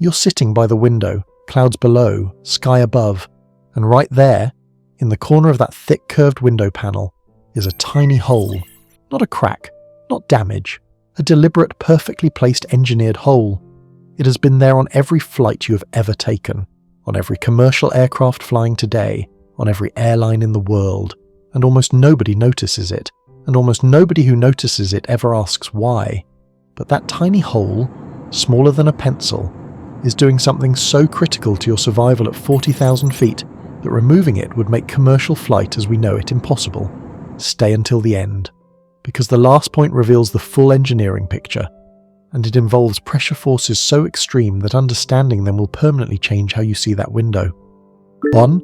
You're sitting by the window, clouds below, sky above, and right there, in the corner of that thick curved window panel, is a tiny hole. Not a crack, not damage, a deliberate, perfectly placed engineered hole. It has been there on every flight you have ever taken, on every commercial aircraft flying today, on every airline in the world, and almost nobody notices it, and almost nobody who notices it ever asks why. But that tiny hole, smaller than a pencil, is doing something so critical to your survival at 40,000 feet that removing it would make commercial flight as we know it impossible. Stay until the end, because the last point reveals the full engineering picture, and it involves pressure forces so extreme that understanding them will permanently change how you see that window. 1.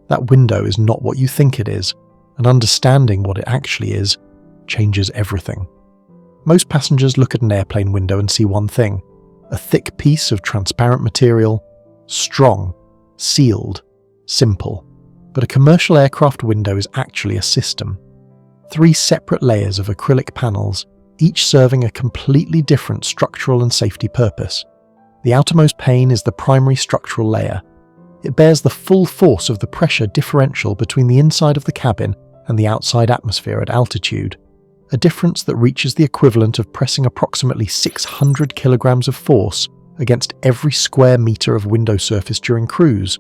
That window is not what you think it is, and understanding what it actually is changes everything. Most passengers look at an airplane window and see one thing: a thick piece of transparent material, strong, sealed, simple. But a commercial aircraft window is actually a system. 3 separate layers of acrylic panels, each serving a completely different structural and safety purpose. The outermost pane is the primary structural layer. It bears the full force of the pressure differential between the inside of the cabin and the outside atmosphere at altitude, a difference that reaches the equivalent of pressing approximately 600 kilograms of force against every square meter of window surface during cruise.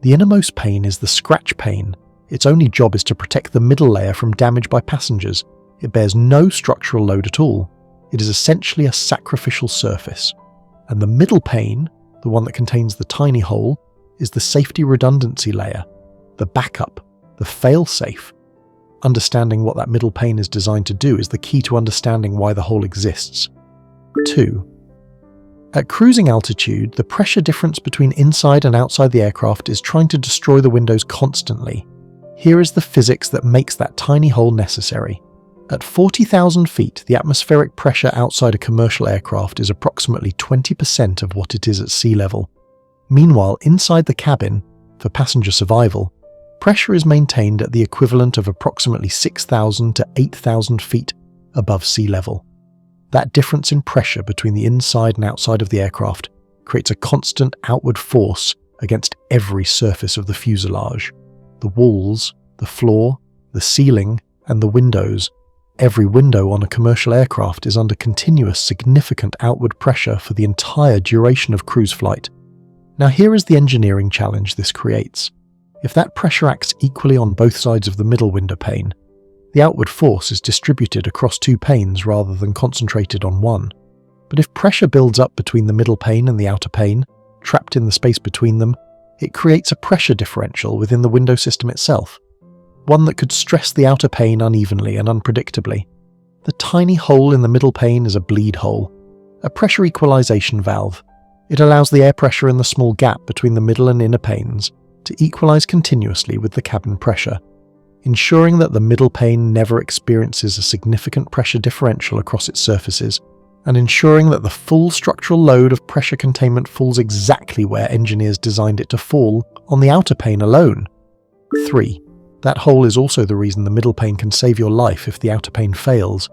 The innermost pane is the scratch pane. Its only job is to protect the middle layer from damage by passengers. It bears no structural load at all. It is essentially a sacrificial surface. And the middle pane, the one that contains the tiny hole, is the safety redundancy layer, the backup, the fail-safe. Understanding what that middle pane is designed to do is the key to understanding why the hole exists. 2. At cruising altitude, the pressure difference between inside and outside the aircraft is trying to destroy the windows constantly. Here is the physics that makes that tiny hole necessary. At 40,000 feet, the atmospheric pressure outside a commercial aircraft is approximately 20% of what it is at sea level. Meanwhile, inside the cabin, for passenger survival, pressure is maintained at the equivalent of approximately 6,000 to 8,000 feet above sea level. That difference in pressure between the inside and outside of the aircraft creates a constant outward force against every surface of the fuselage. The walls, the floor, the ceiling, and the windows. Every window on a commercial aircraft is under continuous significant outward pressure for the entire duration of cruise flight. Now here is the engineering challenge this creates. If that pressure acts equally on both sides of the middle window pane, the outward force is distributed across 2 panes rather than concentrated on one. But if pressure builds up between the middle pane and the outer pane, trapped in the space between them, it creates a pressure differential within the window system itself, one that could stress the outer pane unevenly and unpredictably. The tiny hole in the middle pane is a bleed hole, a pressure equalization valve. It allows the air pressure in the small gap between the middle and inner panes to equalize continuously with the cabin pressure, ensuring that the middle pane never experiences a significant pressure differential across its surfaces, and ensuring that the full structural load of pressure containment falls exactly where engineers designed it to fall on the outer pane alone. 3. That hole is also the reason the middle pane can save your life if the outer pane fails.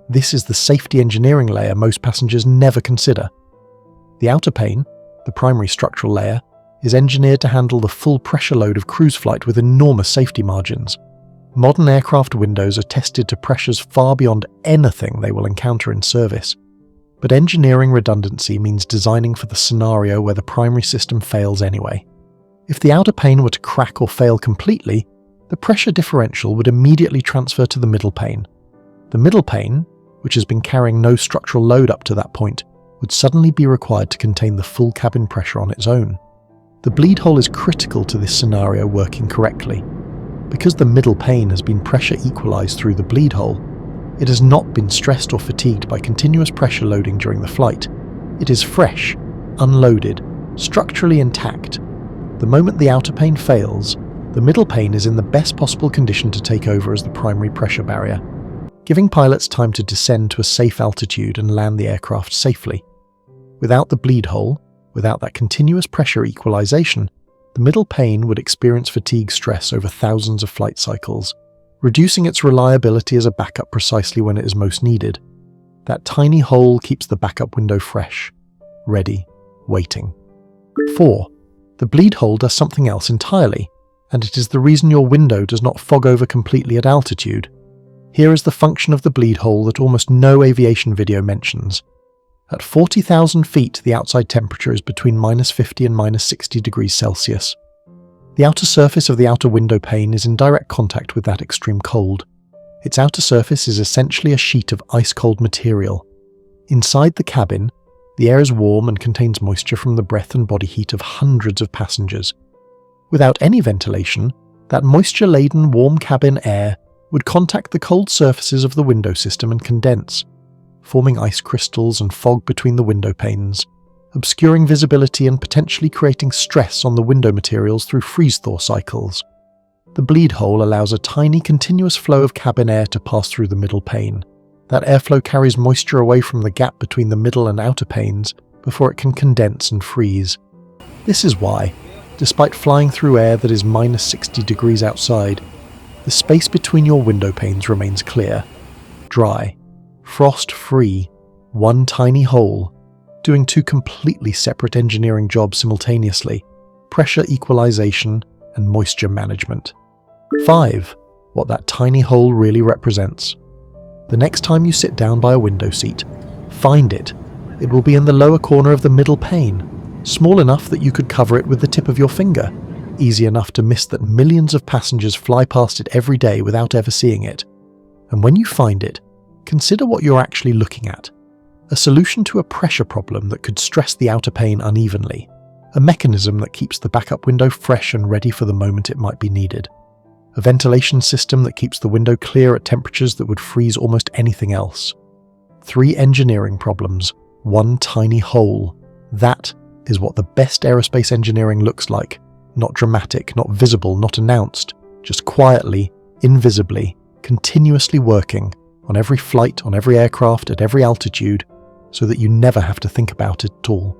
This is the safety engineering layer most passengers never consider. The outer pane, the primary structural layer, is engineered to handle the full pressure load of cruise flight with enormous safety margins. Modern aircraft windows are tested to pressures far beyond anything they will encounter in service. But engineering redundancy means designing for the scenario where the primary system fails anyway. If the outer pane were to crack or fail completely, the pressure differential would immediately transfer to the middle pane. The middle pane, which has been carrying no structural load up to that point, would suddenly be required to contain the full cabin pressure on its own. The bleed hole is critical to this scenario working correctly. Because the middle pane has been pressure equalized through the bleed hole, it has not been stressed or fatigued by continuous pressure loading during the flight. It is fresh, unloaded, structurally intact. The moment the outer pane fails, the middle pane is in the best possible condition to take over as the primary pressure barrier, giving pilots time to descend to a safe altitude and land the aircraft safely. Without the bleed hole, without that continuous pressure equalization, the middle pane would experience fatigue stress over thousands of flight cycles, reducing its reliability as a backup precisely when it is most needed. That tiny hole keeps the backup window fresh, ready, waiting. 4. The bleed hole does something else entirely, and it is the reason your window does not fog over completely at altitude. Here is the function of the bleed hole that almost no aviation video mentions. At 40,000 feet, the outside temperature is between -50 and -60 degrees Celsius. The outer surface of the outer window pane is in direct contact with that extreme cold. Its outer surface is essentially a sheet of ice-cold material. Inside the cabin, the air is warm and contains moisture from the breath and body heat of hundreds of passengers. Without any ventilation, that moisture-laden warm cabin air would contact the cold surfaces of the window system and condense, forming ice crystals and fog between the window panes, obscuring visibility and potentially creating stress on the window materials through freeze-thaw cycles. The bleed hole allows a tiny continuous flow of cabin air to pass through the middle pane. That airflow carries moisture away from the gap between the middle and outer panes before it can condense and freeze. This is why, despite flying through air that is -60 degrees outside, the space between your window panes remains clear, dry, frost-free, one tiny hole, doing two completely separate engineering jobs simultaneously: pressure equalization and moisture management. 5. What that tiny hole really represents. The next time you sit down by a window seat, find it. It will be in the lower corner of the middle pane, small enough that you could cover it with the tip of your finger, easy enough to miss that millions of passengers fly past it every day without ever seeing it. And when you find it, consider what you're actually looking at. A solution to a pressure problem that could stress the outer pane unevenly. A mechanism that keeps the backup window fresh and ready for the moment it might be needed. A ventilation system that keeps the window clear at temperatures that would freeze almost anything else. 3 engineering problems, one tiny hole. That is what the best aerospace engineering looks like. Not dramatic, not visible, not announced, just quietly, invisibly, continuously working on every flight, on every aircraft, at every altitude, so that you never have to think about it at all.